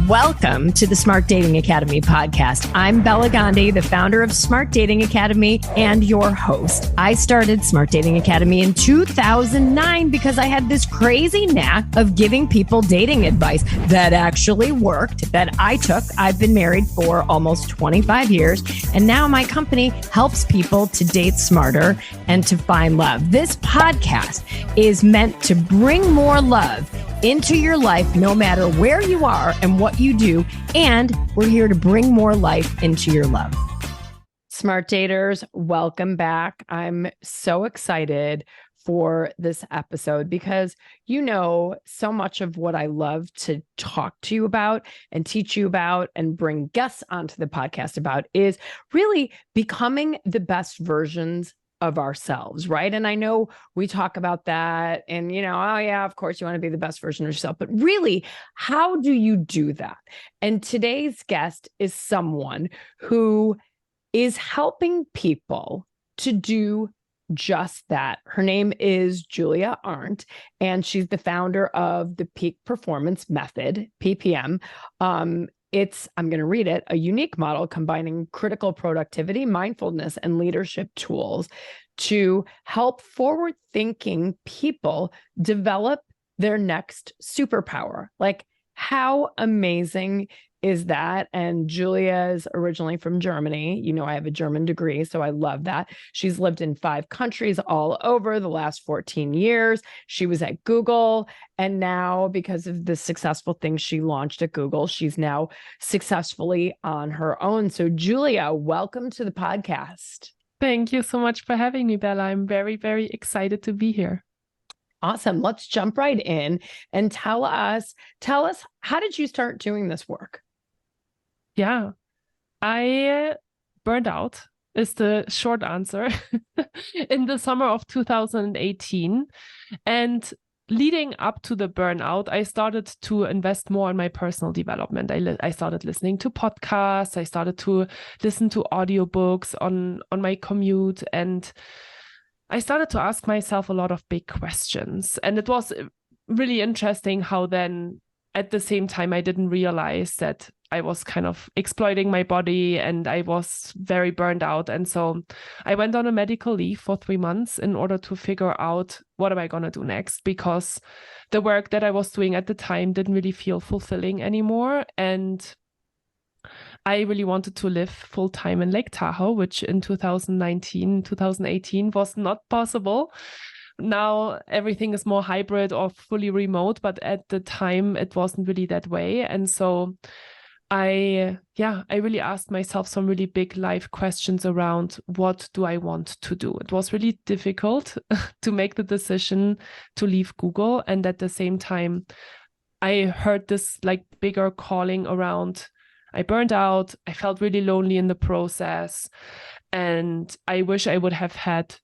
Welcome to the Smart Dating Academy podcast. I'm Bela Gandhi, the founder of Smart Dating Academy and your host. I started Smart Dating Academy in 2009 because I had this crazy knack of giving people dating advice that actually worked, that I took. I've been married for almost 25 years, and now my company helps people to date smarter and to find love. This podcast is meant to bring more love into your life, no matter where you are and what you do. And we're here to bring more life into your love. Smart daters, welcome back. I'm so excited for this episode because you know so much of what I love to talk to you about and teach you about and bring guests onto the podcast about is really becoming the best versions of ourselves, right? And I know we talk about that and, oh yeah, of course you want to be the best version of yourself, but really, how do you do that? And today's guest is someone who is helping people to do just that. Her name is Julia Arndt, and she's the founder of the Peak Performance Method, PPM. I'm going to read it, a unique model combining critical productivity, mindfulness, and leadership tools to help forward-thinking people develop their next superpower. Like, how amazing is that? And Julia is originally from Germany. I have a German degree, so I love that. She's lived in 5 countries all over the last 14 years. She was at Google. And now, because of the successful things she launched at Google, she's now successfully on her own. So Julia, welcome to the podcast. Thank you so much for having me, Bella. I'm very, very excited to be here. Awesome. Let's jump right in and tell us, how did you start doing this work? Yeah, I burned out is the short answer in the summer of 2018. And leading up to the burnout, I started to invest more in my personal development. I started listening to podcasts. I started to listen to audiobooks on my commute. And I started to ask myself a lot of big questions. And it was really interesting how then at the same time, I didn't realize that I was kind of exploiting my body and I was very burned out. And so I went on a medical leave for 3 months in order to figure out what am I going to do next, because the work that I was doing at the time didn't really feel fulfilling anymore. And I really wanted to live full time in Lake Tahoe, which in 2018 was not possible. Now everything is more hybrid or fully remote, but at the time it wasn't really that way. And so I really asked myself some really big life questions around what do I want to do. It was really difficult to make the decision to leave Google. And at the same time, I heard this like bigger calling around, I burned out, I felt really lonely in the process. And I wish I would have had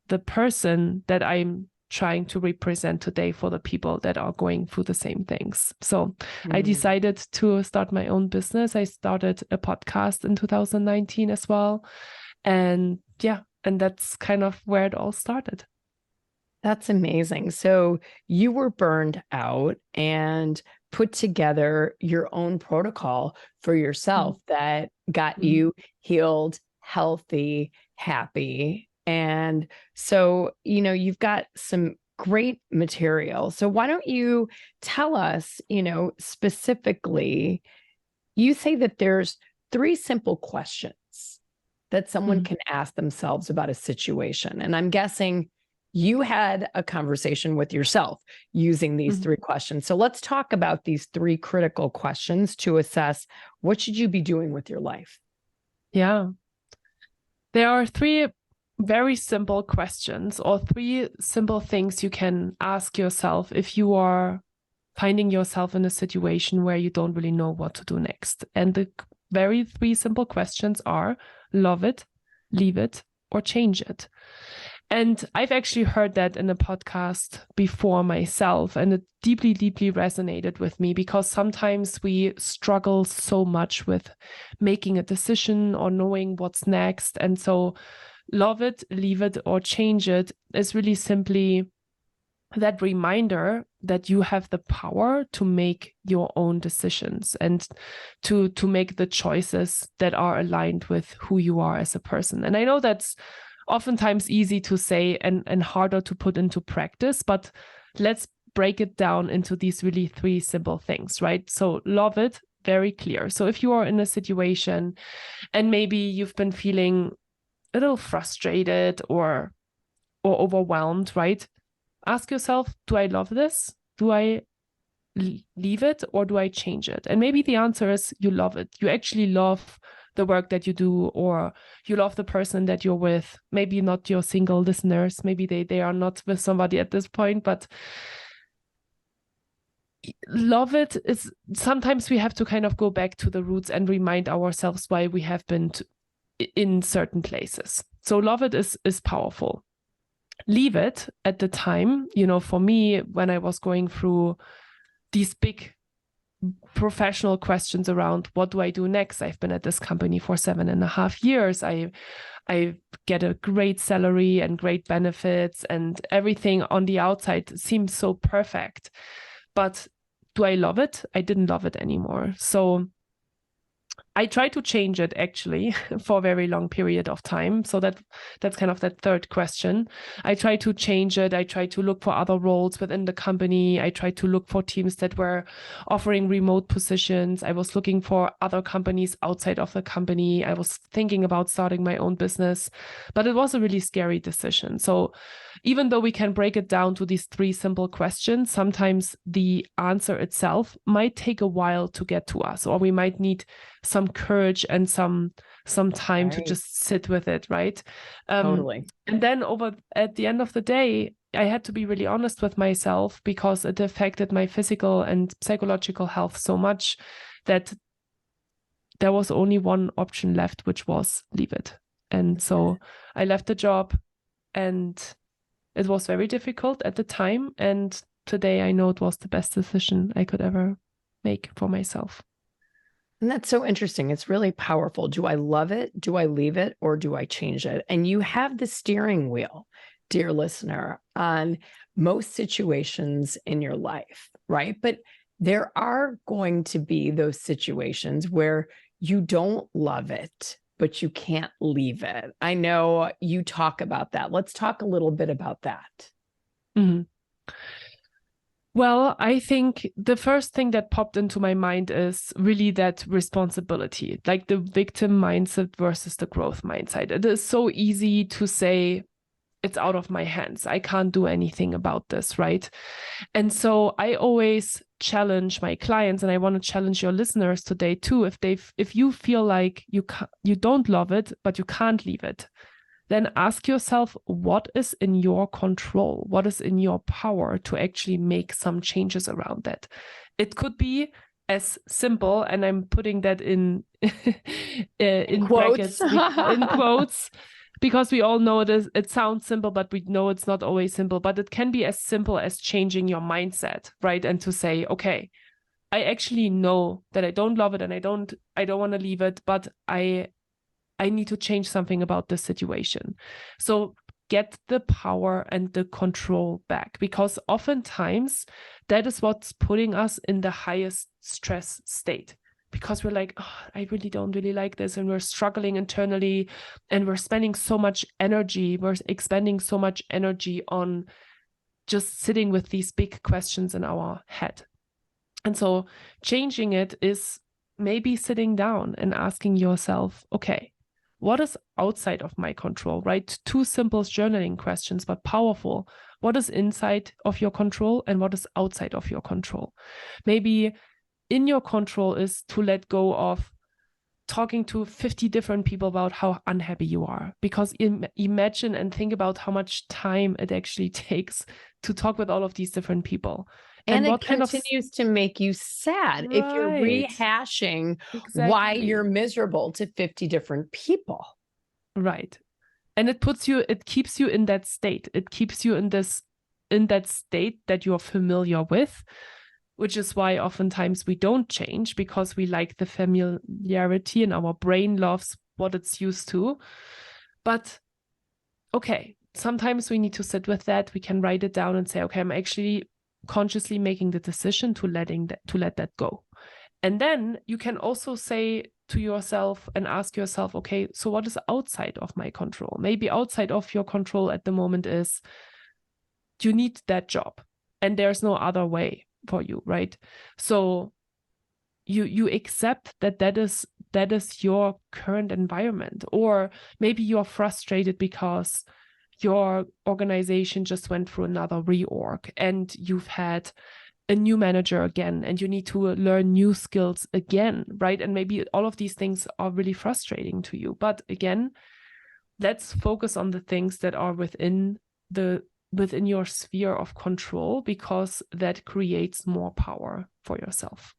the person that I'm trying to represent today for the people that are going through the same things. So I decided to start my own business. I started a podcast in 2019 as well. And that's kind of where it all started. That's amazing. So you were burned out and put together your own protocol for yourself that got you healed, healthy, happy. And so, you've got some great material. So why don't you tell us, specifically, you say that there's 3 simple questions that someone can ask themselves about a situation. And I'm guessing you had a conversation with yourself using these 3 questions. So let's talk about these 3 critical questions to assess what should you be doing with your life. Yeah. There are 3 very simple questions or 3 simple things you can ask yourself if you are finding yourself in a situation where you don't really know what to do next. And the 3 simple questions are: love it, leave it, or change it. And I've actually heard that in a podcast before myself, and it deeply, deeply resonated with me, because sometimes we struggle so much with making a decision or knowing what's next. And so love it, leave it, or change it is really simply that reminder that you have the power to make your own decisions and to make the choices that are aligned with who you are as a person. And I know that's oftentimes easy to say and harder to put into practice, but let's break it down into these really 3 simple things, right? So love it, very clear. So if you are in a situation and maybe you've been feeling a little frustrated or overwhelmed, right? Ask yourself, do I love this? Do I leave it or do I change it? And maybe the answer is you love it. You actually love the work that you do, or you love the person that you're with. Maybe not your single listeners. Maybe they are not with somebody at this point, but love it is sometimes we have to kind of go back to the roots and remind ourselves why we have been in certain places. So love it is powerful. Leave it at the time, for me, when I was going through these big professional questions around what do I do next? I've been at this company for 7.5 years. I get a great salary and great benefits, and everything on the outside seems so perfect. But do I love it? I didn't love it anymore. So I tried to change it actually for a very long period of time. So that's kind of that third question. I tried to change it. I tried to look for other roles within the company. I tried to look for teams that were offering remote positions. I was looking for other companies outside of the company. I was thinking about starting my own business, but it was a really scary decision. So even though we can break it down to these 3 simple questions, sometimes the answer itself might take a while to get to us, or we might need some courage and some time to just sit with it, right? Totally. And then at the end of the day, I had to be really honest with myself, because it affected my physical and psychological health so much that there was only one option left, which was leave it. And so I left the job, and it was very difficult at the time. And today I know it was the best decision I could ever make for myself. And that's so interesting. It's really powerful. Do I love it? Do I leave it? Or do I change it? And you have the steering wheel, dear listener, on most situations in your life, right? But there are going to be those situations where you don't love it, but you can't leave it. I know you talk about that. Let's talk a little bit about that. Mm-hmm. Well, I think the first thing that popped into my mind is really that responsibility, like the victim mindset versus the growth mindset. It is so easy to say, it's out of my hands. I can't do anything about this, right? And so I always challenge my clients, and I want to challenge your listeners today too. If you feel like you don't love it, but you can't leave it, then ask yourself, what is in your control? What is in your power to actually make some changes around that? It could be as simple, and I'm putting that in quotes. brackets, in quotes, because we all know it sounds simple, but we know it's not always simple. But it can be as simple as changing your mindset, right? And to say, okay, I actually know that I don't love it, and I don't want to leave it, but I need to change something about this situation. So get the power and the control back, because oftentimes that is what's putting us in the highest stress state, because we're like, oh, I really don't really like this, and we're struggling internally, and we're spending so much energy, we're expending so much energy on just sitting with these big questions in our head. And so changing it is maybe sitting down and asking yourself, okay, what is outside of my control, right? 2 simple journaling questions, but powerful. What is inside of your control and what is outside of your control? Maybe in your control is to let go of talking to 50 different people about how unhappy you are, because imagine and think about how much time it actually takes to talk with all of these different people. And it continues to make you sad, right, if you're rehashing why you're miserable to 50 different people. Right. And it keeps you in that state. It keeps you in that state that you're familiar with, which is why oftentimes we don't change, because we like the familiarity and our brain loves what it's used to. But okay, sometimes we need to sit with that. We can write it down and say, okay, I'm actually consciously making the decision to let that go. And then you can also say to yourself and ask yourself, okay, so what is outside of my control? Maybe outside of your control at the moment is you need that job and there's no other way for you, right? So you accept that is your current environment. Or maybe you're frustrated because your organization just went through another reorg and you've had a new manager again and you need to learn new skills again, right? And maybe all of these things are really frustrating to you. But again, let's focus on the things that are within your sphere of control, because that creates more power for yourself.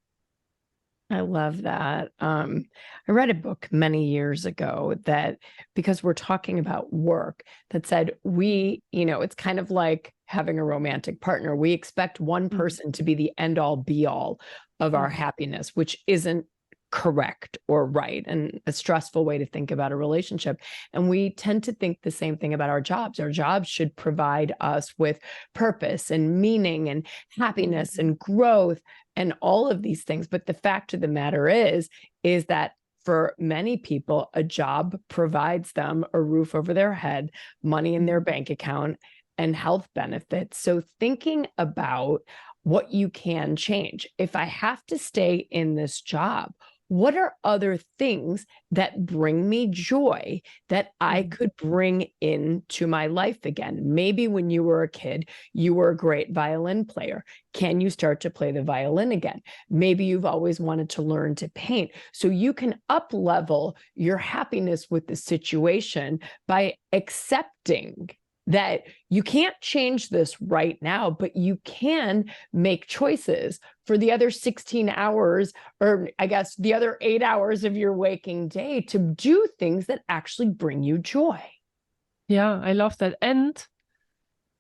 I love that. I read a book many years ago that, because we're talking about work, that said it's kind of like having a romantic partner. We expect one person to be the end all be all of our happiness, which isn't correct or right, and a stressful way to think about a relationship. And we tend to think the same thing about our jobs. Our jobs should provide us with purpose and meaning and happiness and growth and all of these things. But the fact of the matter is that for many people, a job provides them a roof over their head, money in their bank account, and health benefits. So thinking about what you can change. If I have to stay in this job, what are other things that bring me joy that I could bring into my life again? Maybe when you were a kid, you were a great violin player. Can you start to play the violin again? Maybe you've always wanted to learn to paint. So you can up-level your happiness with the situation by accepting that you can't change this right now, but you can make choices for the other 16 hours, or I guess the other 8 hours of your waking day, to do things that actually bring you joy. Yeah, I love that. And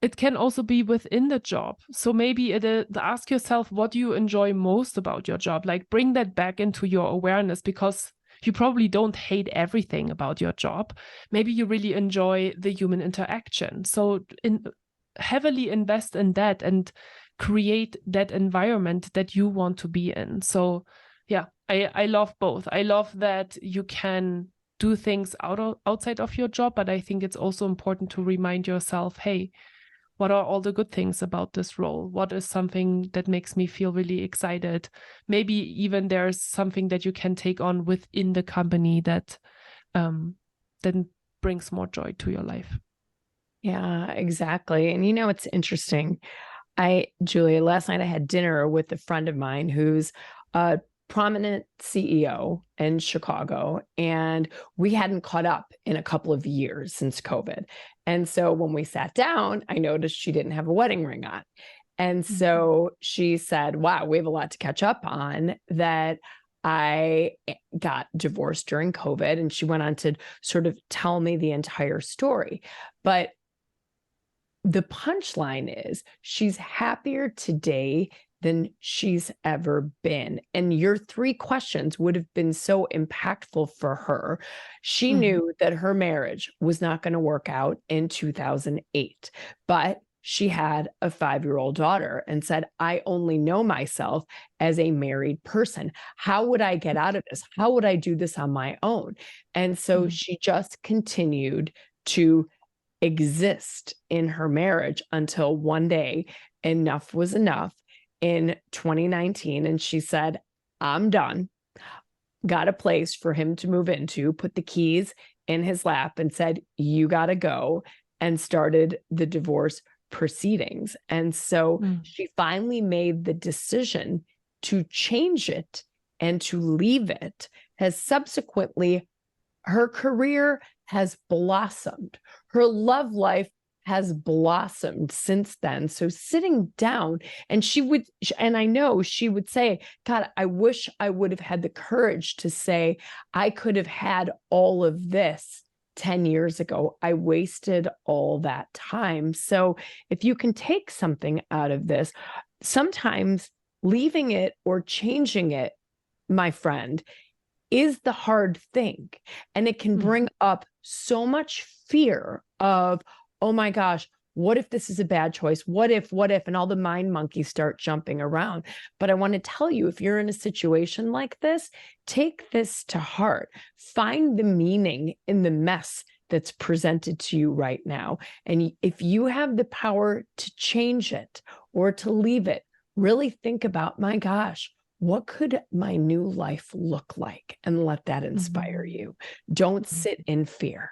it can also be within the job. So maybe ask yourself, what do you enjoy most about your job? Like, bring that back into your awareness, because you probably don't hate everything about your job. Maybe you really enjoy the human interaction. So heavily invest in that and create that environment that you want to be in. So yeah, I love both. I love that you can do things outside of your job, but I think it's also important to remind yourself, hey, what are all the good things about this role? What is something that makes me feel really excited? Maybe even there's something that you can take on within the company that then brings more joy to your life. Yeah, exactly. And it's interesting. Julia, last night I had dinner with a friend of mine who's a prominent CEO in Chicago, and we hadn't caught up in a couple of years since COVID. And so when we sat down, I noticed she didn't have a wedding ring on. And so she said, wow, we have a lot to catch up on, that I got divorced during COVID. And she went on to sort of tell me the entire story. But the punchline is she's happier today than she's ever been. And your 3 questions would have been so impactful for her. She knew that her marriage was not going to work out in 2008, but she had a 5-year-old daughter and said, I only know myself as a married person. How would I get out of this? How would I do this on my own? And so she just continued to exist in her marriage until one day enough was enough in 2019. And she said, I'm done. Got a place for him to move into, put the keys in his lap and said, you got to go, and started the divorce proceedings. And so she finally made the decision to change it and to leave it. Has subsequently, her career has blossomed. Her love life has blossomed since then. So sitting down, and I know she would say, God, I wish I would have had the courage to say, I could have had all of this 10 years ago. I wasted all that time. So if you can take something out of this, sometimes leaving it or changing it, my friend, is the hard thing. And it can bring up so much fear of, oh my gosh, what if this is a bad choice? What if, and all the mind monkeys start jumping around. But I want to tell you, if you're in a situation like this, take this to heart. Find the meaning in the mess that's presented to you right now. And if you have the power to change it or to leave it, really think about, my gosh, what could my new life look like? And let that inspire you. Don't sit in fear.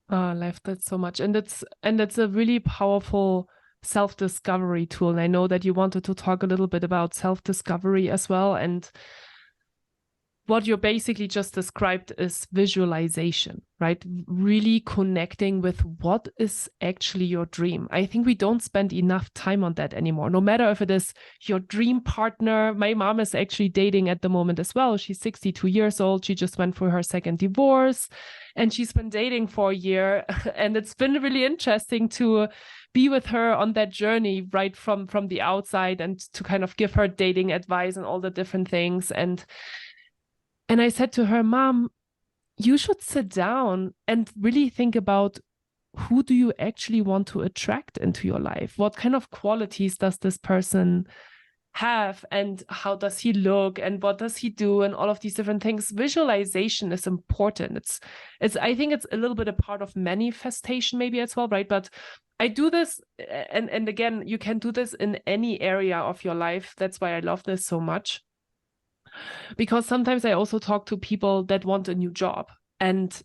Oh, I love that so much. And it's a really powerful self-discovery tool. And I know that you wanted to talk a little bit about self-discovery as well. And what you basically just described is visualization, right? Really connecting with what is actually your dream. I think we don't spend enough time on that anymore, no matter if it is your dream partner. My mom is actually dating at the moment as well. She's 62 years old. She just went through her second divorce and she's been dating for a year. And it's been really interesting to be with her on that journey right from the outside and to kind of give her dating advice and all the different things. And I said to her, Mom, you should sit down and really think about, who do you actually want to attract into your life? What kind of qualities does this person have? And how does he look? And what does he do? And all of these different things. Visualization is important. It's I think it's a little bit a part of manifestation maybe as well, right? But I do this, and again, you can do this in any area of your life. That's why I love this so much. Because sometimes I also talk to people that want a new job, and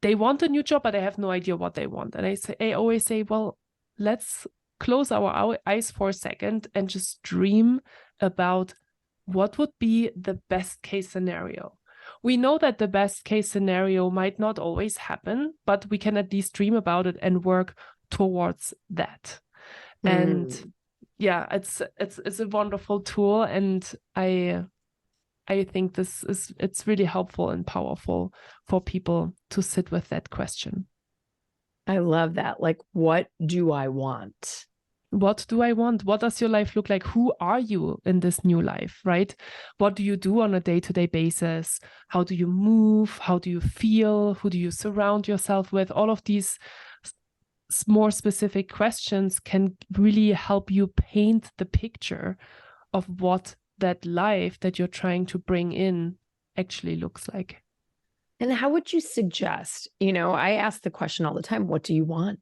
they want a new job, but they have no idea what they want. And I always say, well, let's close our eyes for a second and just dream about what would be the best case scenario. We know that the best case scenario might not always happen, but we can at least dream about it and work towards that. And yeah, it's a wonderful tool, and I think it's really helpful and powerful for people to sit with that question. I love that. Like, what do I want? What do I want? What does your life look like? Who are you in this new life, right? What do you do on a day-to-day basis? How do you move? How do you feel? Who do you surround yourself with? All of these more specific questions can really help you paint the picture of what that life that you're trying to bring in actually looks like. And how would you suggest, I ask the question all the time, what do you want?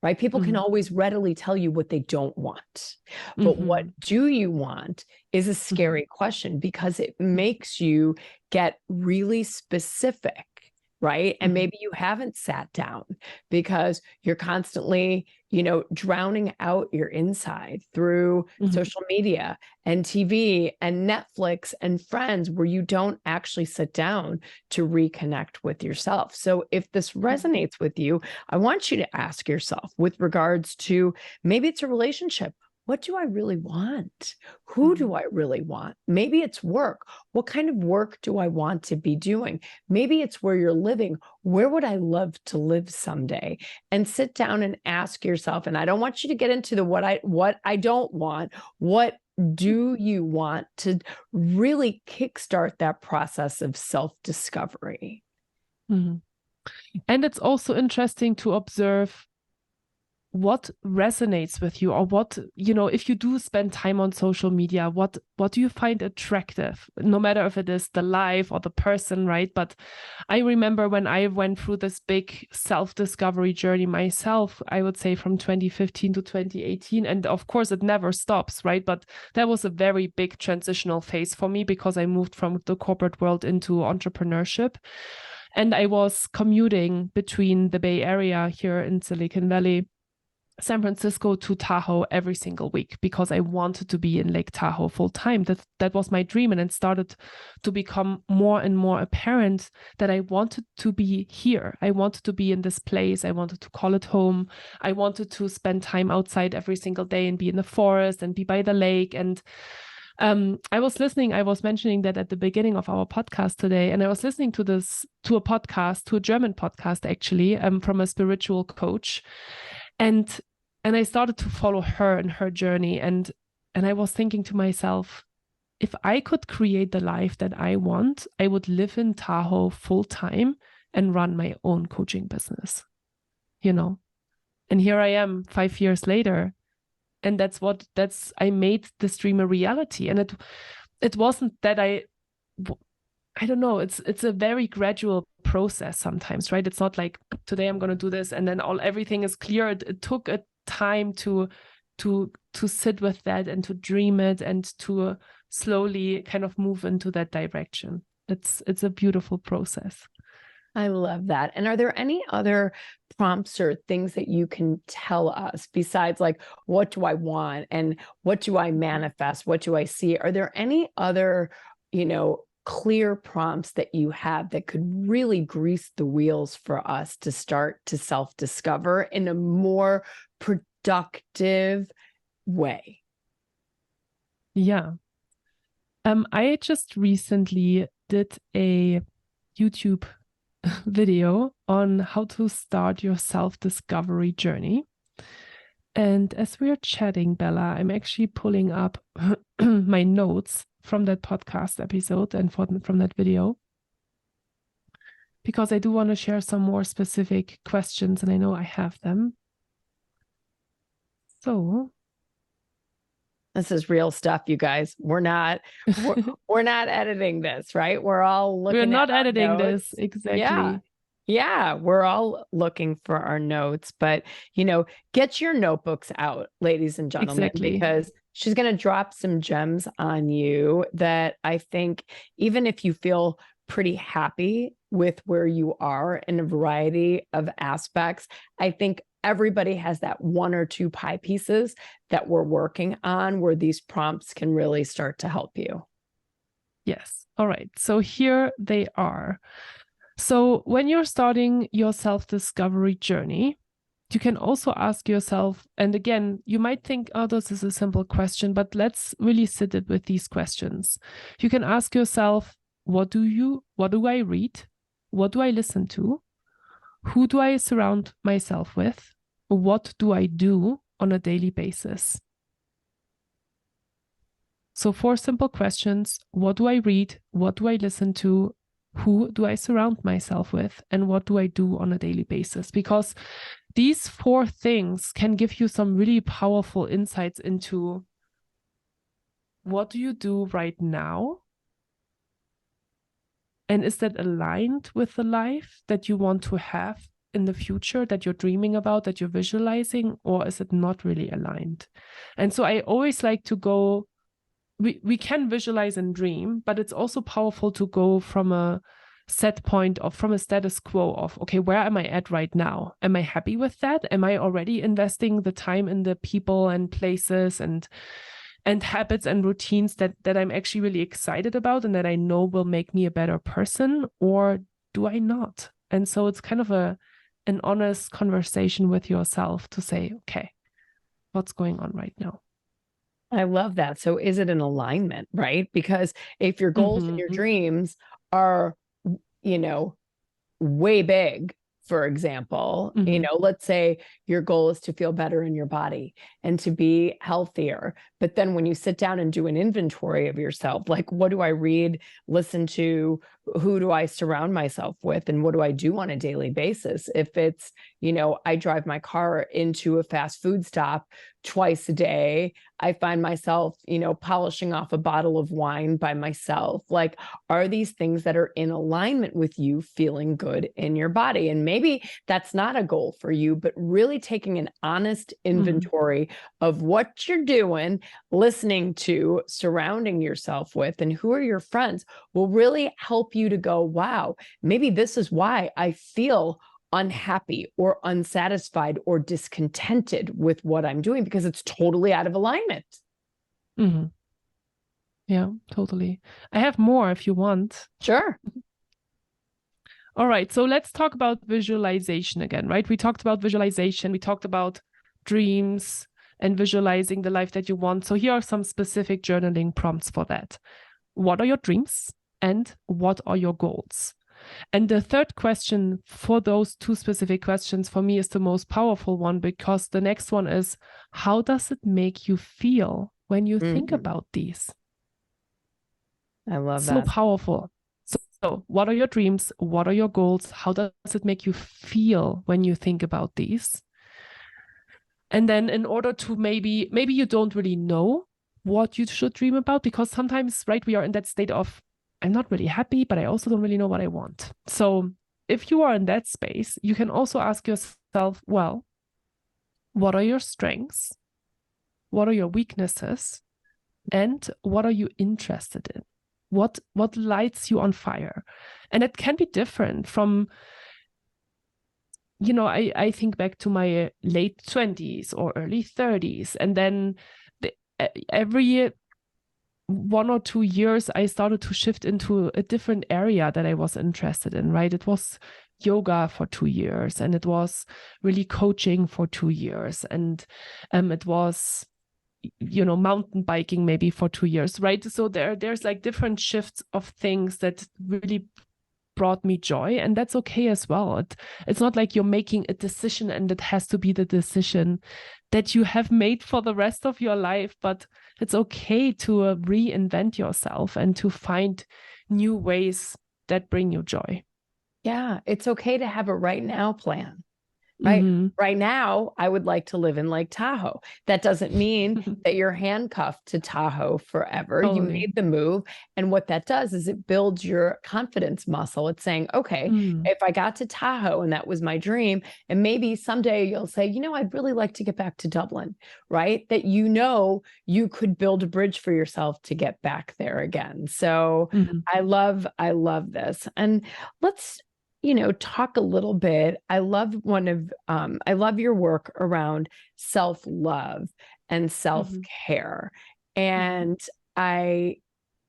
Right? People can always readily tell you what they don't want. But what do you want is a scary question, because it makes you get really specific, right? And maybe you haven't sat down because you're constantly, drowning out your inside through social media and TV and Netflix and friends, where you don't actually sit down to reconnect with yourself. So if this resonates with you, I want you to ask yourself, with regards to, maybe it's a relationship, what do I really want? Who do I really want? Maybe it's work. What kind of work do I want to be doing? Maybe it's where you're living. Where would I love to live someday? And sit down and ask yourself, and I don't want you to get into the what I don't want. What do you want, to really kickstart that process of self-discovery? And it's also interesting to observe what resonates with you, or what, if you do spend time on social media, what do you find attractive, no matter if it is the life or the person, right? But I remember when I went through this big self-discovery journey myself, I would say from 2015 to 2018. And of course, it never stops, right? But that was a very big transitional phase for me, because I moved from the corporate world into entrepreneurship. And I was commuting between the Bay Area here in Silicon Valley, San Francisco to Tahoe every single week, because I wanted to be in Lake Tahoe full time. That was my dream. And it started to become more and more apparent that I wanted to be here. I wanted to be in this place. I wanted to call it home. I wanted to spend time outside every single day and be in the forest and be by the lake. And I was mentioning that at the beginning of our podcast today, and I was listening to a German podcast actually, from a spiritual coach. And I started to follow her and her journey. And I was thinking to myself, if I could create the life that I want, I would live in Tahoe full time and run my own coaching business. And here I am 5 years later. And I made this dream a reality. And it wasn't that I don't know, it's a very gradual process sometimes, right? It's not like today I'm going to do this and then everything is clear. It took a time to sit with that and to dream it and to slowly kind of move into that direction. It's a beautiful process. I love that. And are there any other prompts or things that you can tell us besides like, what do I want and what do I manifest? What do I see? Are there any other, clear prompts that you have that could really grease the wheels for us to start to self-discover in a more productive way? Yeah. I just recently did a YouTube video on how to start your self-discovery journey. And as we are chatting, Bella, I'm actually pulling up my notes from that podcast episode and from that video, because I do want to share some more specific questions, and I know I have them. So this is real stuff, you guys. We're not editing this, right? We're all looking. We're not editing this, exactly. Yeah, we're all looking for our notes, but get your notebooks out, ladies and gentlemen, because she's going to drop some gems on you that I think, even if you feel pretty happy with where you are in a variety of aspects, I think everybody has that one or two pie pieces that we're working on where these prompts can really start to help you. Yes. All right. So here they are. So when you're starting your self-discovery journey, you can also ask yourself, and again, you might think, oh, this is a simple question, but let's really sit it with these questions. You can ask yourself, what do I read? What do I listen to? Who do I surround myself with? What do I do on a daily basis? So 4 simple questions. What do I read? What do I listen to? Who do I surround myself with? And what do I do on a daily basis? Because these 4 things can give you some really powerful insights into what do you do right now? And is that aligned with the life that you want to have in the future, that you're dreaming about, that you're visualizing, or is it not really aligned? And so I always like to go, we can visualize and dream, but it's also powerful to go from a set point from a status quo of, okay, where am I at right now? Am I happy with that? Am I already investing the time in the people and places and habits and routines that I'm actually really excited about and that I know will make me a better person, or do I not? And so it's kind of an honest conversation with yourself to say, okay, what's going on right now? I love that. So is it an alignment, right? Because if your goals and your dreams are, way big, for example, let's say your goal is to feel better in your body and to be healthier. But then when you sit down and do an inventory of yourself, like, what do I read, listen to, who do I surround myself with, and what do I do on a daily basis? If it's, I drive my car into a fast food stop twice a day, I find myself, polishing off a bottle of wine by myself. Like, are these things that are in alignment with you feeling good in your body? And maybe that's not a goal for you, but really taking an honest inventory of what you're doing, listening to, surrounding yourself with, and who are your friends will really help you to go, wow, maybe this is why I feel unhappy or unsatisfied or discontented with what I'm doing, because it's totally out of alignment. Yeah, totally. I have more if you want. Sure. All right. So let's talk about visualization again, right? We talked about visualization. We talked about dreams and visualizing the life that you want. So here are some specific journaling prompts for that. What are your dreams? And what are your goals? And the third question for those 2 specific questions for me is the most powerful one, because the next one is, how does it make you feel when you think about these? I love that. So powerful. So what are your dreams? What are your goals? How does it make you feel when you think about these? And then in order to maybe you don't really know what you should dream about, because sometimes, right, we are in that state of, I'm not really happy, but I also don't really know what I want. So if you are in that space, you can also ask yourself, well, what are your strengths? What are your weaknesses? And what are you interested in? What lights you on fire? And it can be different from, I think back to my late 20s or early 30s. And then every 1 or 2 years, I started to shift into a different area that I was interested in, right? It was yoga for 2 years, and it was really coaching for 2 years. And it was, mountain biking maybe for 2 years, right? So there's like different shifts of things that really brought me joy, and that's okay as well. It's not like you're making a decision and it has to be the decision that you have made for the rest of your life, but it's okay to reinvent yourself and to find new ways that bring you joy. Yeah, it's okay to have a right now plan. Right. Mm-hmm. Right now, I would like to live in Lake Tahoe. That doesn't mean that you're handcuffed to Tahoe forever. Totally. You made the move. And what that does is it builds your confidence muscle. It's saying, okay, if I got to Tahoe and that was my dream, and maybe someday you'll say, I'd really like to get back to Dublin, right? That you could build a bridge for yourself to get back there again. So I love this. And let's talk a little bit. I love your work around self-love and self-care. And I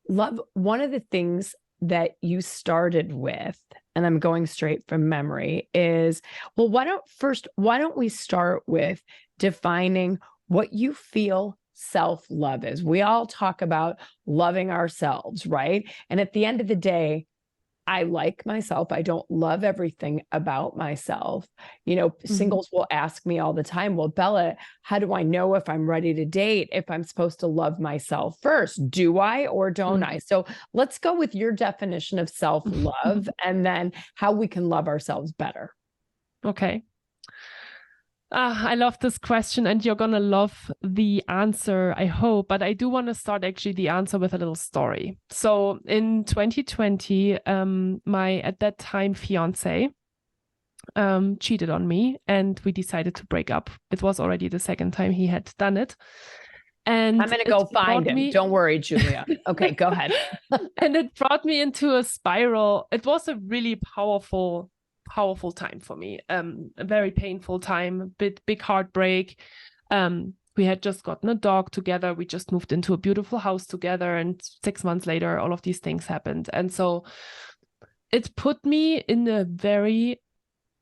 love one of the things that you started with, and I'm going straight from memory, is, well, why don't we start with defining what you feel self-love is? We all talk about loving ourselves, right? And at the end of the day, I like myself. I don't love everything about myself. Singles will ask me all the time, well, Bella, how do I know if I'm ready to date, if I'm supposed to love myself first? Do I or don't I? So let's go with your definition of self-love and then how we can love ourselves better. Okay. I love this question, and you're going to love the answer, I hope. But I do want to start actually the answer with a little story. So in 2020, my, at that time, fiance cheated on me, and we decided to break up. It was already the second time he had done it. And I'm going to go find him. Don't worry, Julia. Okay, go ahead. And it brought me into a spiral. It was a really powerful time for me, a very painful time, big heartbreak. We had just gotten a dog together. We just moved into a beautiful house together, and 6 months later, all of these things happened. And so it put me in a very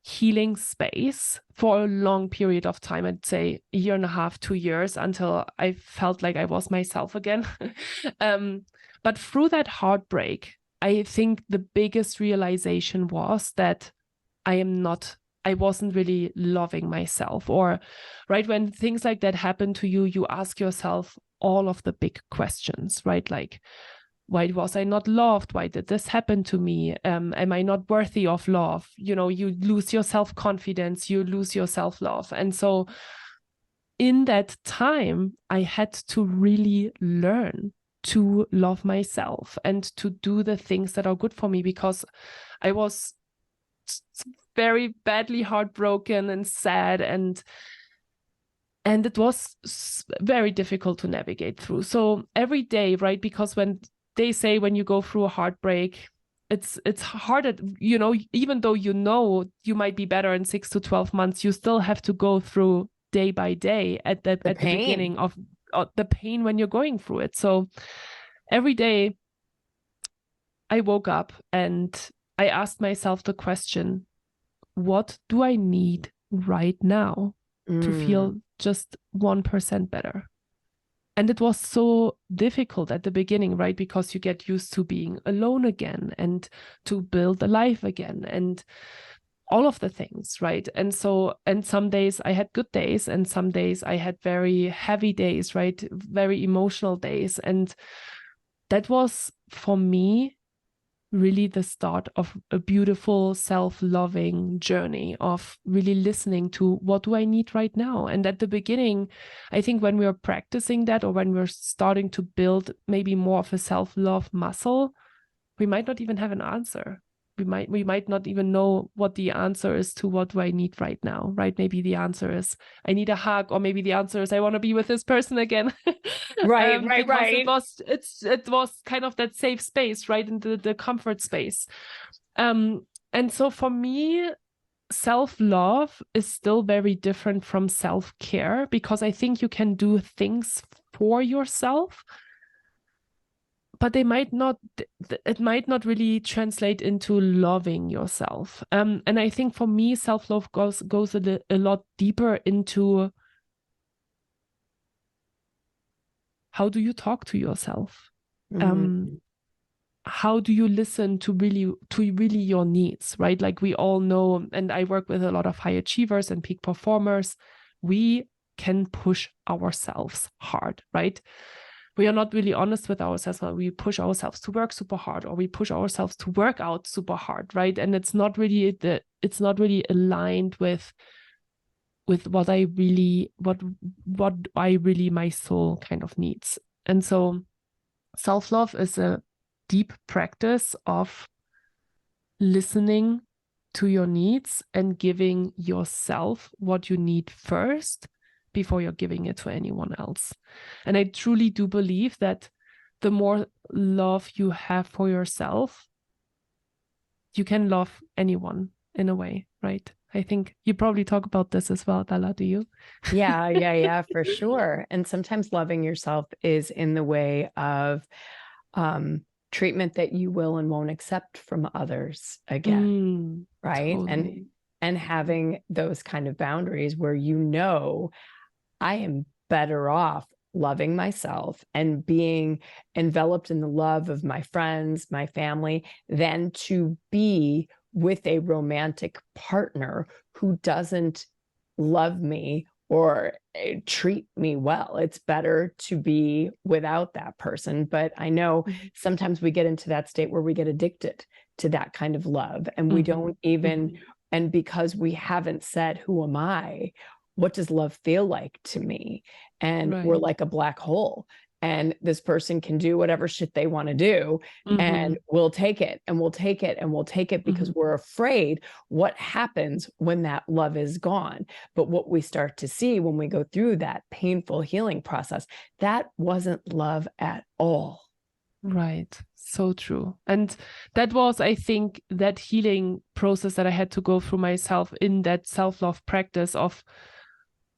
healing space for a long period of time. I'd say 1.5 to 2 years, until I felt like I was myself again. But through that heartbreak, I think the biggest realization was that I wasn't really loving myself. Or, right, when things like that happen to you, you ask yourself all of the big questions, right? Like, why was I not loved? Why did this happen to me? Am I not worthy of love? You lose your self-confidence, you lose your self-love. And so in that time, I had to really learn to love myself and to do the things that are good for me, because I was very badly heartbroken and sad, and it was very difficult to navigate through. So every day, right, because when they say when you go through a heartbreak, it's hard, even though you might be better in 6 to 12 months, you still have to go through day by day at the beginning of the pain when you're going through it. So every day I woke up and I asked myself the question, what do I need right now to feel just 1% better? And it was so difficult at the beginning, right? Because you get used to being alone again and to build a life again and all of the things, right? And some days I had good days, and some days I had very heavy days, right? Very emotional days. And that was, for me, really the start of a beautiful self-loving journey of really listening to what do I need right now. And at the beginning, I think when we're practicing that, or when we're starting to build maybe more of a self-love muscle, we might not even have an answer. We might not even know what the answer is to what do I need right now, right? Maybe the answer is I need a hug, or maybe the answer is I want to be with this person again. Right. Because it was kind of that safe space, right? Into the comfort space. And so for me, self-love is still very different from self-care, because I think you can do things for yourself, but it might not really translate into loving yourself. And I think for me, self-love goes a lot deeper into how do you talk to yourself? How do you listen to really your needs, right? Like we all know, and I work with a lot of high achievers and peak performers, we can push ourselves hard, right? We are not really honest with ourselves. We push ourselves to work super hard, or we push ourselves to work out super hard, right? And it's not really aligned with what I really my soul kind of needs. And so self-love is a deep practice of listening to your needs and giving yourself what you need first before you're giving it to anyone else. And I truly do believe that the more love you have for yourself, you can love anyone in a way, right? I think you probably talk about this as well, Bella, do you? Yeah, for sure. And sometimes loving yourself is in the way of treatment that you will and won't accept from others again, right? Totally. And having those kind of boundaries where I am better off loving myself and being enveloped in the love of my friends, my family, than to be with a romantic partner who doesn't love me or treat me well. It's better to be without that person. But I know sometimes we get into that state where we get addicted to that kind of love, and we don't even, and because we haven't said, who am I? What does love feel like to me? And we're like a black hole, and this person can do whatever shit they want to do, and we'll take it and we'll take it and we'll take it because we're afraid what happens when that love is gone. But what we start to see when we go through that painful healing process, that wasn't love at all. Right. So true. And that was, I think, that healing process that I had to go through myself in that self-love practice of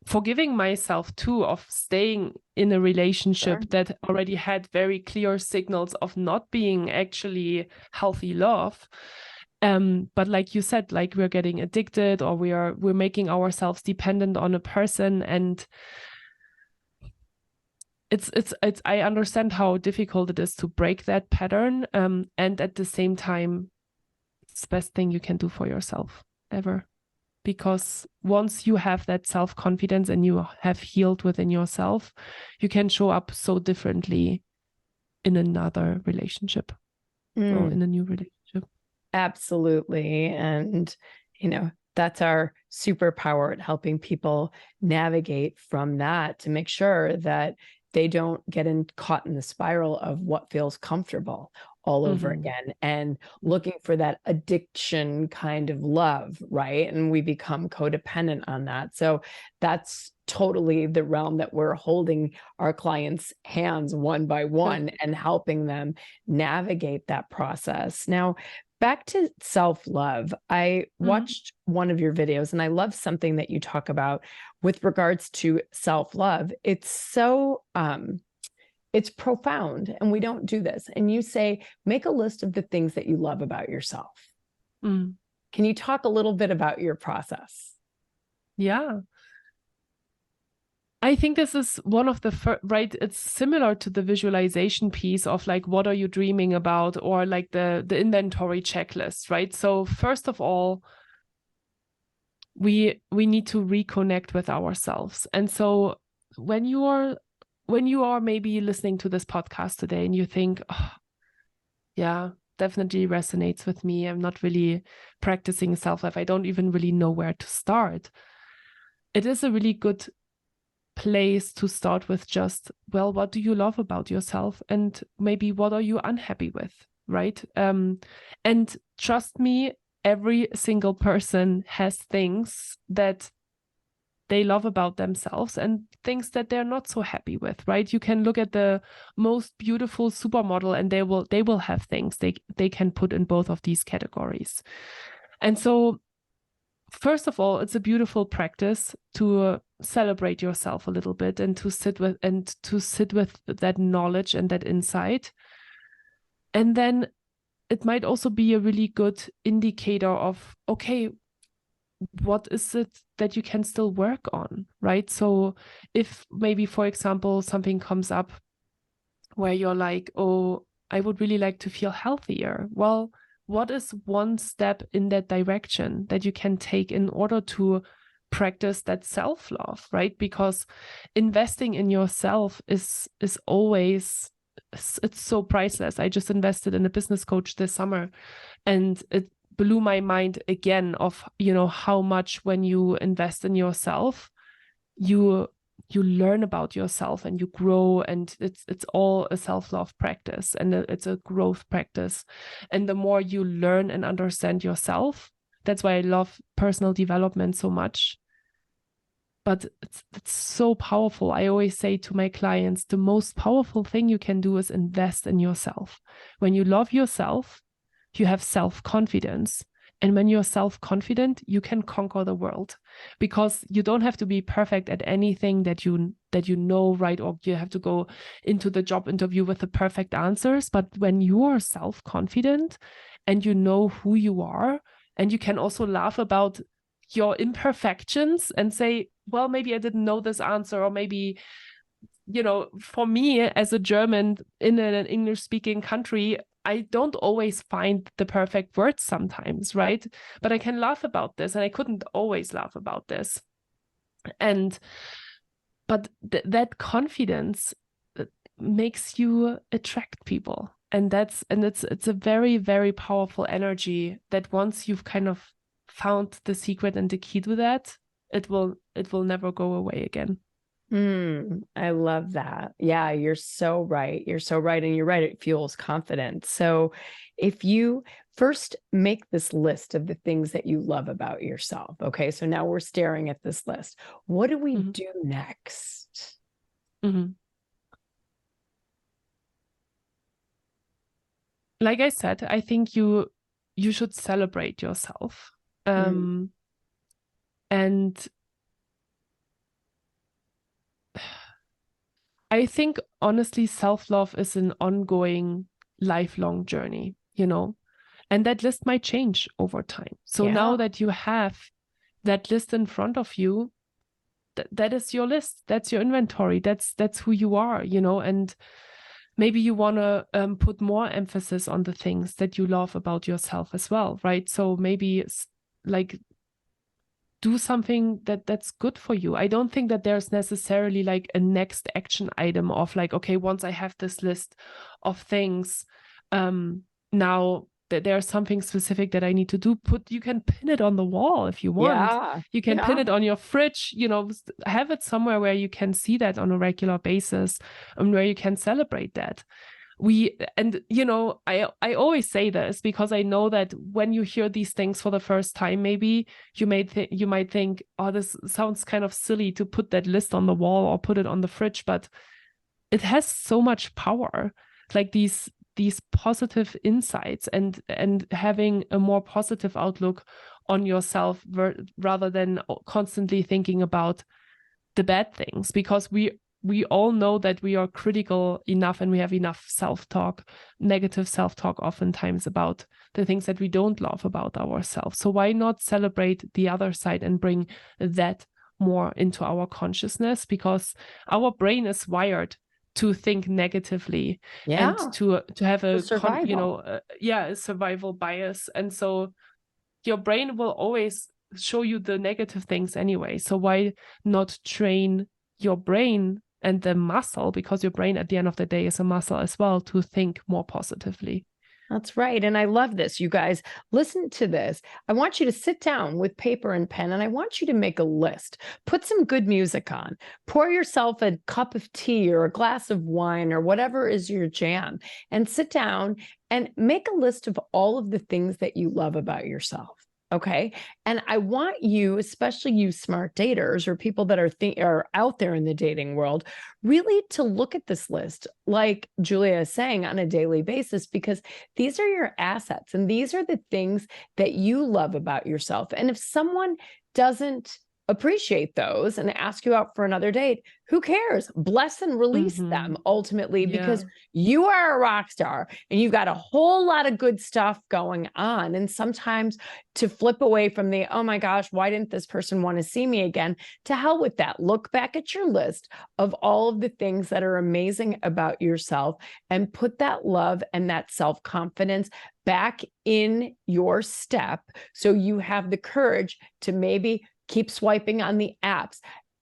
forgiving myself too, of staying in a relationship that already had very clear signals of not being actually healthy love. But like you said, like we're getting addicted, or we're making ourselves dependent on a person, and it's I understand how difficult it is to break that pattern. And at the same time, it's the best thing you can do for yourself ever. Because once you have that self-confidence and you have healed within yourself, you can show up so differently in another relationship or in a new relationship. Absolutely. And, that's our superpower at helping people navigate from that, to make sure that they don't get caught in the spiral of what feels comfortable all over again, and looking for that addiction kind of love, right? And we become codependent on that. So that's totally the realm that we're holding our clients' hands one by one and helping them navigate that process. Now, back to self-love. I watched one of your videos, and I love something that you talk about with regards to self-love. It's so it's profound, and we don't do this. And you say, make a list of the things that you love about yourself. Can you talk a little bit about your process? Yeah. I think this is one of the right. It's similar to the visualization piece of like, what are you dreaming about, or like the inventory checklist, right? So first of all, we need to reconnect with ourselves. And so when you are maybe listening to this podcast today and you think, oh, yeah, definitely resonates with me. I'm not really practicing self-love. I don't even really know where to start. It is a really good place to start with just, well, what do you love about yourself? And maybe what are you unhappy with, right? And trust me, every single person has things that they love about themselves and things that they're not so happy with, right? You can look at the most beautiful supermodel and they will have things they can put in both of these categories. And so first of all, it's a beautiful practice to celebrate yourself a little bit and to sit with that knowledge and that insight. And then it might also be a really good indicator of, okay, what is it that you can still work on, right? So if maybe, for example, something comes up where you're like, oh, I would really like to feel healthier. Well, what is one step in that direction that you can take in order to practice that self-love, right? Because investing in yourself is always, it's so priceless. I just invested in a business coach this summer, and it blew my mind again of, how much when you invest in yourself, you learn about yourself and you grow, and it's all a self-love practice and it's a growth practice. And the more you learn and understand yourself, that's why I love personal development so much. But it's so powerful. I always say to my clients, the most powerful thing you can do is invest in yourself. When you love yourself, you have self-confidence. And when you're self-confident, you can conquer the world, because you don't have to be perfect at anything that you know, right? Or you have to go into the job interview with the perfect answers. But when you are self-confident and you know who you are, and you can also laugh about your imperfections and say, well, maybe I didn't know this answer, or maybe, for me as a German in an English-speaking country, I don't always find the perfect words sometimes, right? But I can laugh about this, and I couldn't always laugh about this. But that confidence makes you attract people. And it's a very, very powerful energy that once you've kind of found the secret and the key to that, it will never go away again. I love that. Yeah, you're so right. You're so right. And you're right. It fuels confidence. So if you first make this list of the things that you love about yourself, okay, so now we're staring at this list. What do we do next? Like I said, I think you should celebrate yourself. And I think, honestly, self-love is an ongoing, lifelong journey, and that list might change over time. So now that you have that list in front of you, that is your list. That's your inventory. That's who you are, and maybe you want to put more emphasis on the things that you love about yourself as well, right? So maybe it's like, do something that's good for you. I don't think that there's necessarily like a next action item of like, okay, once I have this list of things, now that there's something specific that I need to do. You can pin it on the wall if you want. You can pin it on your fridge, have it somewhere where you can see that on a regular basis, and where you can celebrate that. I always say this because I know that when you hear these things for the first time, maybe you might think, oh, this sounds kind of silly to put that list on the wall or put it on the fridge, but it has so much power. Like these positive insights and having a more positive outlook on yourself rather than constantly thinking about the bad things, because we all know that we are critical enough and we have enough self-talk, negative self-talk oftentimes about the things that we don't love about ourselves. So why not celebrate the other side and bring that more into our consciousness? Because our brain is wired to think negatively and to have a survival bias. And so your brain will always show you the negative things anyway. So why not train your brain and the muscle, because your brain at the end of the day is a muscle as well, to think more positively. That's right. And I love this. You guys, listen to this. I want you to sit down with paper and pen, and I want you to make a list. Put some good music on. Pour yourself a cup of tea or a glass of wine or whatever is your jam, and sit down and make a list of all of the things that you love about yourself. Okay. And I want you, especially you smart daters or people that are out there in the dating world, really to look at this list, like Julia is saying, on a daily basis, because these are your assets and these are the things that you love about yourself. And if someone doesn't appreciate those and ask you out for another date, who cares? Bless and release them ultimately, because you are a rock star and you've got a whole lot of good stuff going on. And sometimes to flip away from the, oh my gosh, why didn't this person want to see me again? To hell with that. Look back at your list of all of the things that are amazing about yourself and put that love and that self-confidence back in your step, so you have the courage to maybe keep swiping on the apps,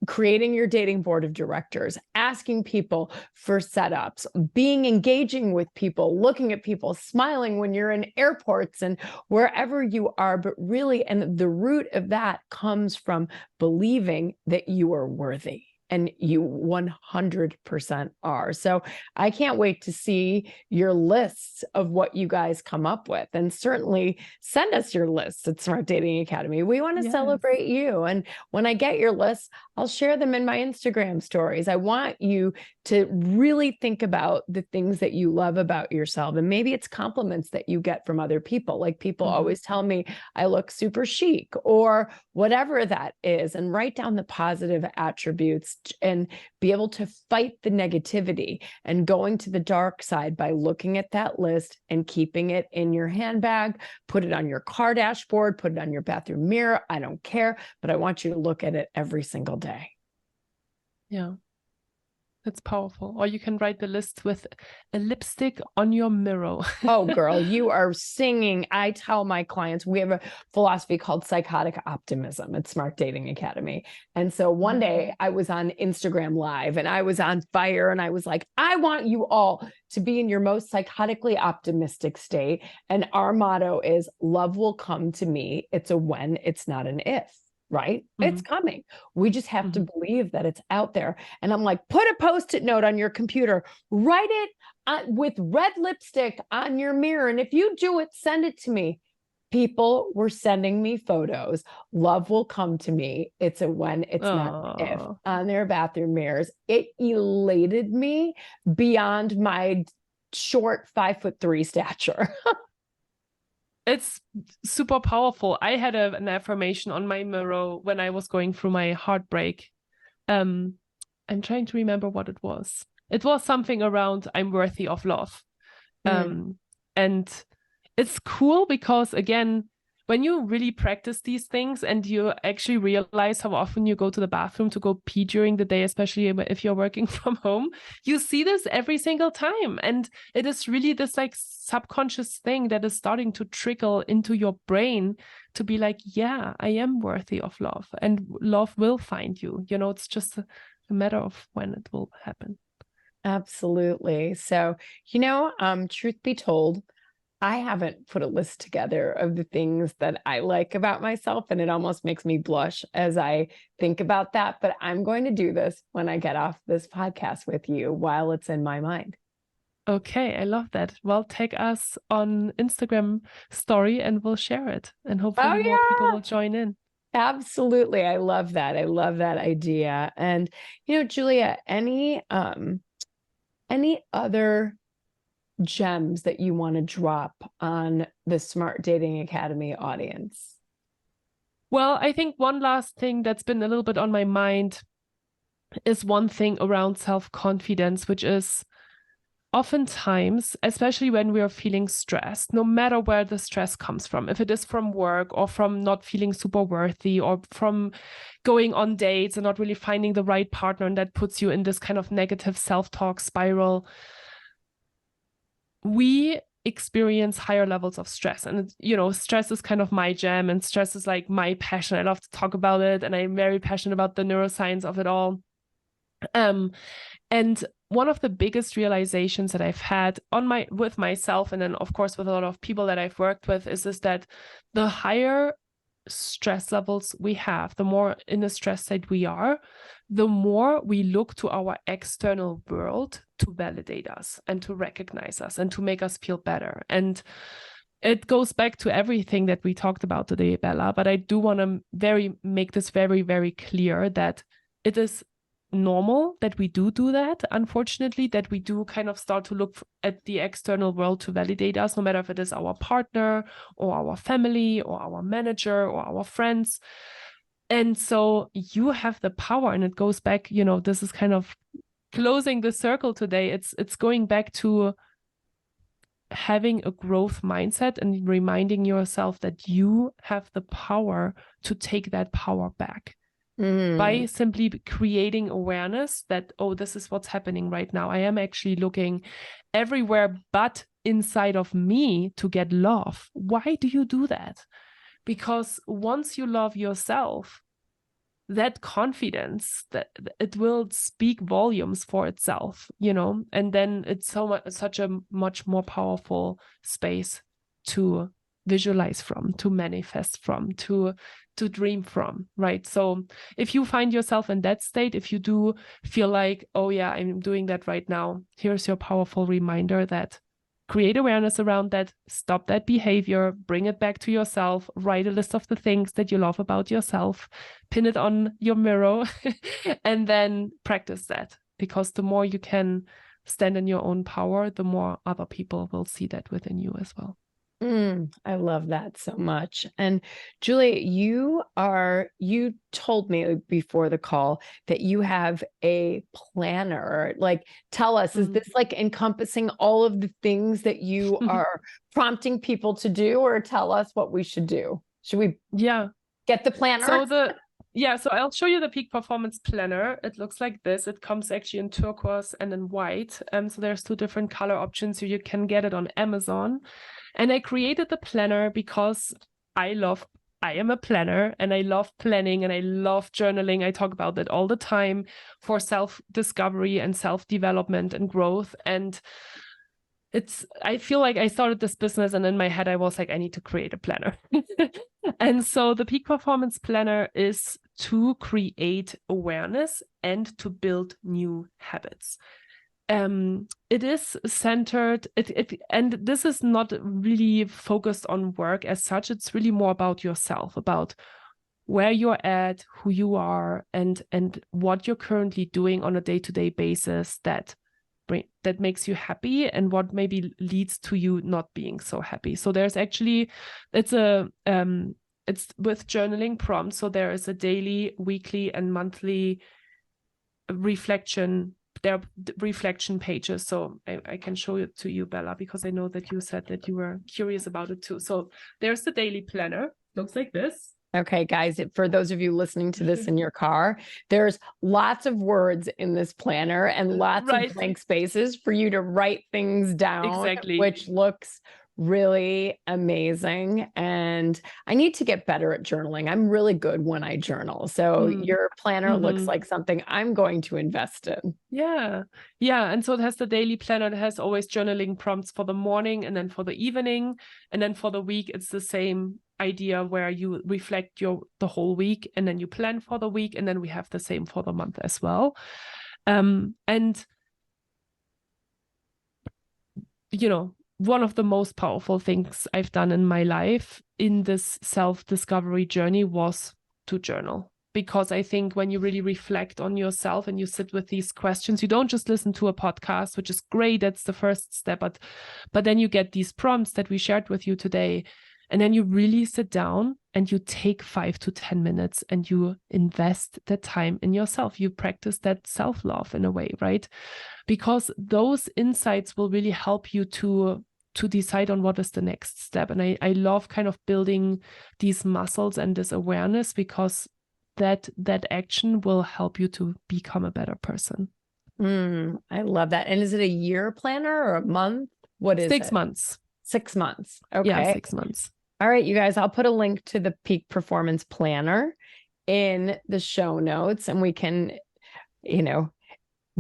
creating your dating board of directors, asking people for setups, being engaging with people, looking at people, smiling when you're in airports and wherever you are. But really, and the root of that comes from believing that you are worthy. And you 100% are. So I can't wait to see your lists of what you guys come up with. And certainly send us your lists at Smart Dating Academy. We want to celebrate you. And when I get your lists, I'll share them in my Instagram stories. I want you to really think about the things that you love about yourself. And maybe it's compliments that you get from other people. Like people always tell me I look super chic or whatever that is, and write down the positive attributes and be able to fight the negativity and going to the dark side by looking at that list and keeping it in your handbag, put it on your car dashboard, put it on your bathroom mirror. I don't care, but I want you to look at it every single day. Yeah. That's powerful. Or you can write the list with a lipstick on your mirror. Oh, girl, you are singing. I tell my clients, we have a philosophy called psychotic optimism at Smart Dating Academy. And so one day I was on Instagram Live and I was on fire and I was like, I want you all to be in your most psychotically optimistic state. And our motto is love will come to me. It's a when, it's not an if. Right? It's coming. We just have to believe that it's out there. And I'm like, put a Post-it note on your computer, write it with red lipstick on your mirror. And if you do it, send it to me. People were sending me photos. Love will come to me. It's a when, it's not an if, on their bathroom mirrors. It elated me beyond my short 5'3" stature. It's super powerful. I had an affirmation on my mirror when I was going through my heartbreak. I'm trying to remember what it was. It was something around I'm worthy of love. And it's cool because, again, when you really practice these things and you actually realize how often you go to the bathroom to go pee during the day, especially if you're working from home, you see this every single time. And it is really this like subconscious thing that is starting to trickle into your brain to be like, yeah, I am worthy of love and love will find you. You know, it's just a matter of when it will happen. Absolutely. So, truth be told, I haven't put a list together of the things that I like about myself, and it almost makes me blush as I think about that. But I'm going to do this when I get off this podcast with you while it's in my mind. Okay, I love that. Well, tag us on Instagram story and we'll share it. And hopefully more people will join in. Absolutely. I love that. I love that idea. And, Julia, any other gems that you want to drop on the Smart Dating Academy audience? Well, I think one last thing that's been a little bit on my mind is one thing around self-confidence, which is oftentimes, especially when we are feeling stressed, no matter where the stress comes from, if it is from work or from not feeling super worthy or from going on dates and not really finding the right partner, and that puts you in this kind of negative self-talk spiral, we experience higher levels of stress. And, stress is kind of my jam and stress is like my passion. I love to talk about it and I'm very passionate about the neuroscience of it all. And one of the biggest realizations that I've had with myself, and then of course with a lot of people that I've worked with, is that the higher stress levels we have, the more in a stress state we are, the more we look to our external world to validate us and to recognize us and to make us feel better. And it goes back to everything that we talked about today, Bella, but I do want to make this very, very clear that it is normal that we do that, unfortunately, that we do kind of start to look at the external world to validate us, no matter if it is our partner or our family or our manager or our friends. And so you have the power, and it goes back, this is kind of closing the circle today. It's going back to having a growth mindset and reminding yourself that you have the power to take that power back by simply creating awareness that, oh, this is what's happening right now. I am actually looking everywhere but inside of me to get love. Why do you do that? Because once you love yourself, that confidence, that it will speak volumes for itself, and then it's such a much more powerful space to visualize from, to manifest from, to dream from, right? So if you find yourself in that state, if you do feel like, oh yeah, I'm doing that right now, here's your powerful reminder that create awareness around that, stop that behavior, bring it back to yourself, write a list of the things that you love about yourself, pin it on your mirror, and then practice that. Because the more you can stand in your own power, the more other people will see that within you as well. I love that so much. And Julia, you told me before the call that you have a planner. Like, tell us, is this like encompassing all of the things that you are prompting people to do, or tell us what we should do? Should we get the planner? So I'll show you the Peak Performance Planner. It looks like this. It comes actually in turquoise and in white. So there's 2 different color options. So you can get it on Amazon. And I created the planner because I am a planner and I love planning and I love journaling. I talk about that all the time for self-discovery and self-development and growth. And I feel like I started this business and in my head I was like, I need to create a planner. And so the Peak Performance Planner is to create awareness and to build new habits. It is centered, and this is not really focused on work as such. It's really more about yourself, about where you're at, who you are, and what you're currently doing on a day-to-day basis that makes you happy, and what maybe leads to you not being so happy. So there's actually, it's with journaling prompts. So there is a daily, weekly, and monthly reflection. There are reflection pages. So I can show it to you, Bella, because I know that you said that you were curious about it too. So there's the daily planner. Looks like this. Okay, guys, for those of you listening to this in your car, there's lots of words in this planner and lots of blank spaces for you to write things down, which looks really amazing. And I need to get better at journaling. I'm really good when I journal. So your planner looks like something I'm going to invest in. Yeah. And so it has the daily planner. It has always journaling prompts for the morning and then for the evening. And then for the week, it's the same idea where you reflect the whole week and then you plan for the week. And then we have the same for the month as well. And one of the most powerful things I've done in my life in this self-discovery journey was to journal. Because I think when you really reflect on yourself and you sit with these questions, you don't just listen to a podcast, which is great. That's the first step. But then you get these prompts that we shared with you today. And then you really sit down and you take 5 to 10 minutes and you invest that time in yourself. You practice that self-love in a way, right? Because those insights will really help you to decide on what is the next step. And I love kind of building these muscles and this awareness, because that action will help you to become a better person. I love that. And is it a year planner or a month? What is 6 it? months. 6 months. Okay. Yeah, 6 months. All right, you guys, I'll put a link to the Peak Performance Planner in the show notes, and we can,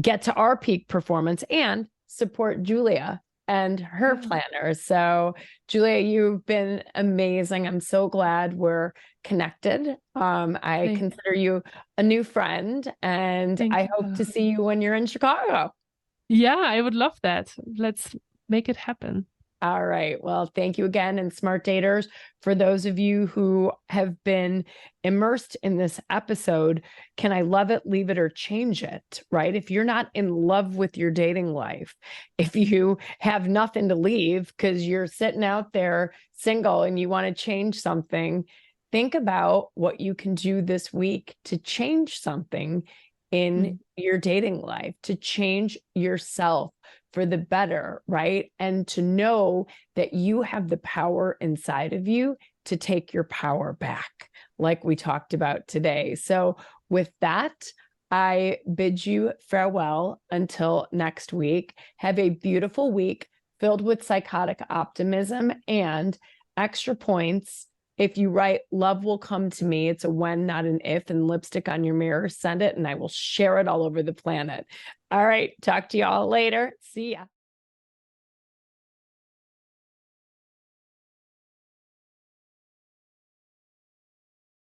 get to our peak performance and support Julia and her planners. So Julia, you've been amazing. I'm so glad we're connected. I consider you a new friend, and I hope to see you when you're in Chicago. Yeah, I would love that. Let's make it happen. All right. Well, thank you again. And smart daters, for those of you who have been immersed in this episode, can I love it, leave it, or change it? Right? If you're not in love with your dating life, if you have nothing to leave because you're sitting out there single and you want to change something, think about what you can do this week to change something in your dating life, to change yourself for the better, right? And to know that you have the power inside of you to take your power back, like we talked about today. So with that, I bid you farewell until next week. Have a beautiful week filled with psychotic optimism and extra points. If you write "love will come to me," it's a when, not an if, and lipstick on your mirror, send it and I will share it all over the planet. All right. Talk to you all later. See ya.